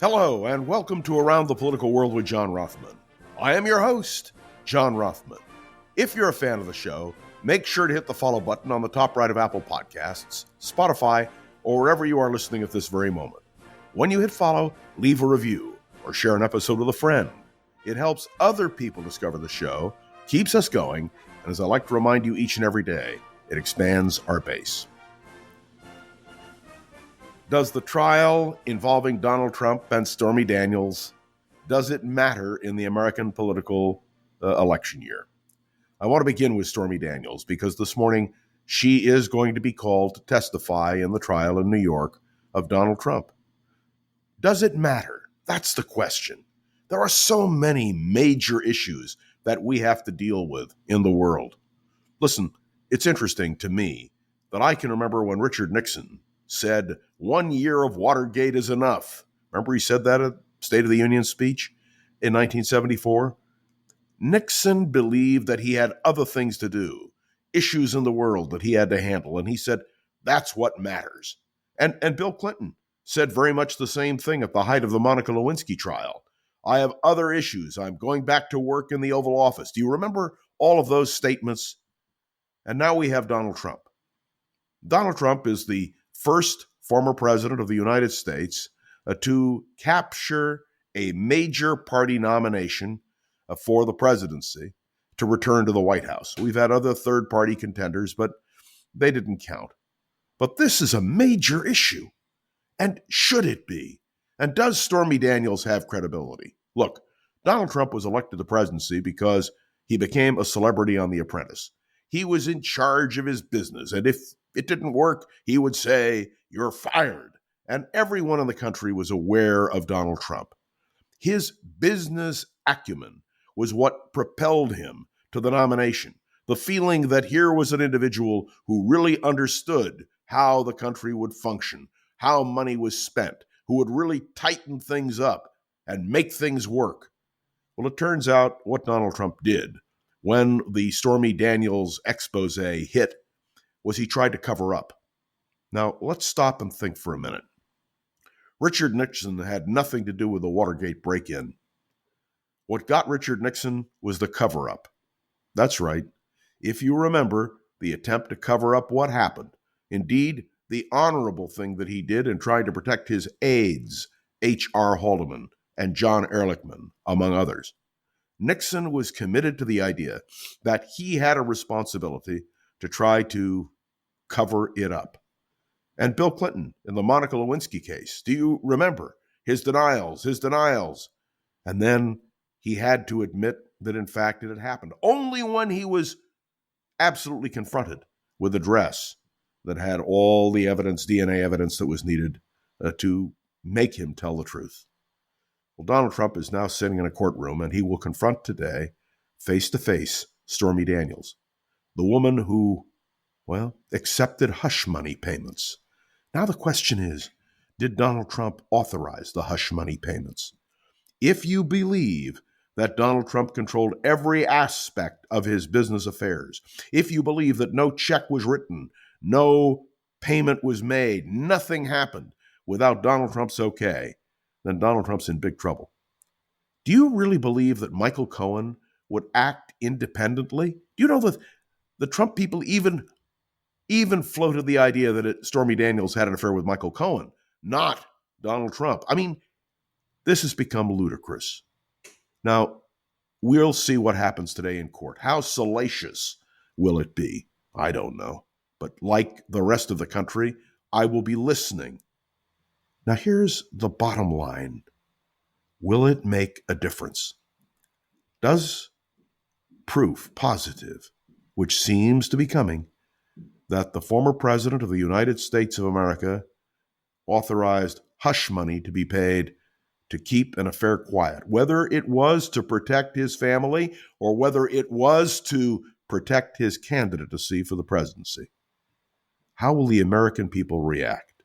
Hello, and welcome to Around the Political World with John Rothman. I am your host, John Rothman. If you're a fan of the show, make sure to hit the follow button on the top right of Apple Podcasts, Spotify, or wherever you are listening at this very moment. When you hit follow, leave a review or share an episode with a friend. It helps other people discover the show, keeps us going, and as I like to remind you each and every day, it expands our base. Does the trial involving Donald Trump and Stormy Daniels, does it matter in the American political election year? I want to begin with Stormy Daniels because this morning she is going to be called to testify in the trial in New York of Donald Trump. Does it matter? That's the question. There are so many major issues that we have to deal with in the world. Listen, it's interesting to me that I can remember when Richard Nixon said 1 year of Watergate is enough. Remember he said that at State of the Union speech in 1974? Nixon believed that he had other things to do, issues in the world that he had to handle, and he said, that's what matters. And Bill Clinton said very much the same thing at the height of the Monica Lewinsky trial. I have other issues. I'm going back to work in the Oval Office. Do you remember all of those statements? And now we have Donald Trump. Donald Trump is the first former president of the United States to capture a major party nomination for the presidency to return to the White House. We've had other third-party contenders, but they didn't count. But this is a major issue. And should it be? And does Stormy Daniels have credibility? Look, Donald Trump was elected to the presidency because he became a celebrity on The Apprentice. He was in charge of his business, and if it didn't work, he would say, you're fired. And everyone in the country was aware of Donald Trump. His business acumen was what propelled him to the nomination. The feeling that here was an individual who really understood how the country would function, how money was spent, who would really tighten things up and make things work. Well, it turns out what Donald Trump did when the Stormy Daniels expose hit was he tried to cover up. Now, let's stop and think for a minute. Richard Nixon had nothing to do with the Watergate break-in. What got Richard Nixon was the cover-up. That's right. If you remember, the attempt to cover up what happened. Indeed, the honorable thing that he did in trying to protect his aides, H.R. Haldeman and John Ehrlichman, among others. Nixon was committed to the idea that he had a responsibility to try to cover it up. And Bill Clinton in the Monica Lewinsky case, do you remember his denials? And then he had to admit that in fact it had happened. Only when he was absolutely confronted with a dress that had all the evidence, DNA evidence that was needed to make him tell the truth. Well, Donald Trump is now sitting in a courtroom and he will confront today, face to face, Stormy Daniels, the woman who, accepted hush money payments. Now the question is, did Donald Trump authorize the hush money payments? If you believe that Donald Trump controlled every aspect of his business affairs, if you believe that no check was written, no payment was made, nothing happened without Donald Trump's okay, then Donald Trump's in big trouble. Do you really believe that Michael Cohen would act independently? Do you know that the Trump people even floated the idea that Stormy Daniels had an affair with Michael Cohen, not Donald Trump? I mean, this has become ludicrous. Now, we'll see what happens today in court. How salacious will it be? I don't know. But like the rest of the country, I will be listening. Now, here's the bottom line. Will it make a difference? Does proof positive, which seems to be coming, that the former president of the United States of America authorized hush money to be paid to keep an affair quiet, whether it was to protect his family or whether it was to protect his candidacy for the presidency. How will the American people react?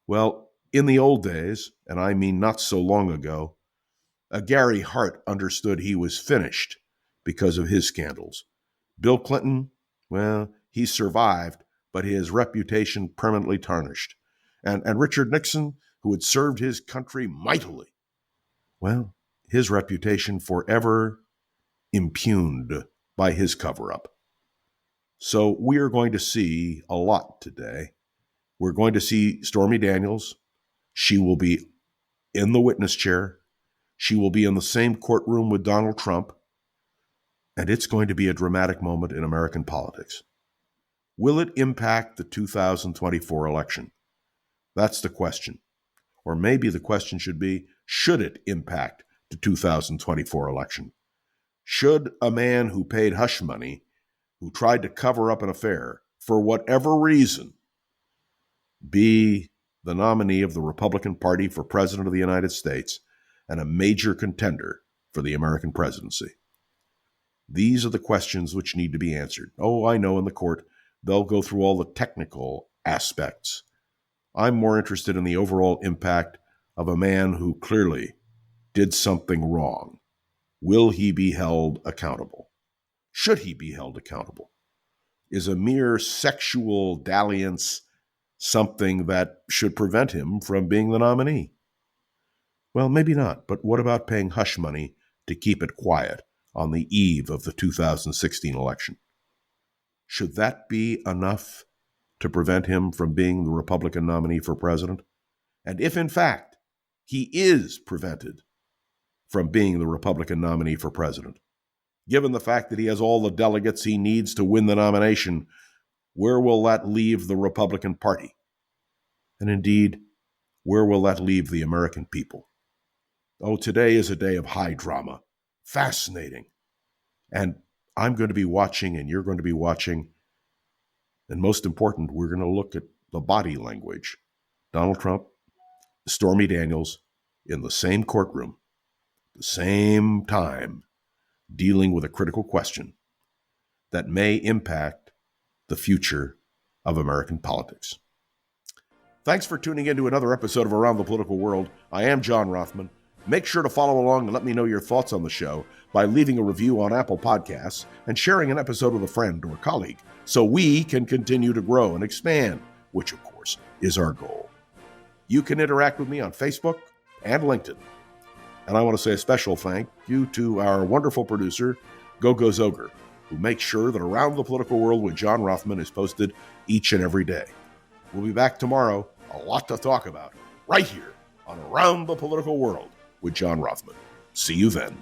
Well, in the old days, and I mean not so long ago, Gary Hart understood he was finished because of his scandals. Bill Clinton, he survived, but his reputation permanently tarnished. And Richard Nixon, who had served his country mightily, well, his reputation forever impugned by his cover-up. So we are going to see a lot today. We're going to see Stormy Daniels. She will be in the witness chair. She will be in the same courtroom with Donald Trump. And it's going to be a dramatic moment in American politics. Will it impact the 2024 election? That's the question. Or maybe the question should be, should it impact the 2024 election? Should a man who paid hush money, who tried to cover up an affair, for whatever reason, be the nominee of the Republican Party for President of the United States and a major contender for the American presidency? These are the questions which need to be answered. Oh, I know in the court, they'll go through all the technical aspects. I'm more interested in the overall impact of a man who clearly did something wrong. Will he be held accountable? Should he be held accountable? Is a mere sexual dalliance something that should prevent him from being the nominee? Well, maybe not, but what about paying hush money to keep it quiet on the eve of the 2016 election? Should that be enough to prevent him from being the Republican nominee for president? And if, in fact, he is prevented from being the Republican nominee for president, given the fact that he has all the delegates he needs to win the nomination, where will that leave the Republican Party? And indeed, where will that leave the American people? Oh, today is a day of high drama. Fascinating. And I'm going to be watching, and you're going to be watching. And most important, we're going to look at the body language. Donald Trump, Stormy Daniels, in the same courtroom, the same time, dealing with a critical question that may impact the future of American politics. Thanks for tuning in to another episode of Around the Political World. I am John Rothman. Make sure to follow along and let me know your thoughts on the show by leaving a review on Apple Podcasts and sharing an episode with a friend or colleague so we can continue to grow and expand, which, of course, is our goal. You can interact with me on Facebook and LinkedIn. And I want to say a special thank you to our wonderful producer, Gogo Zoger, who makes sure that Around the Political World with John Rothman is posted each and every day. We'll be back tomorrow. A lot to talk about right here on Around the Political World with John Rothman. See you then.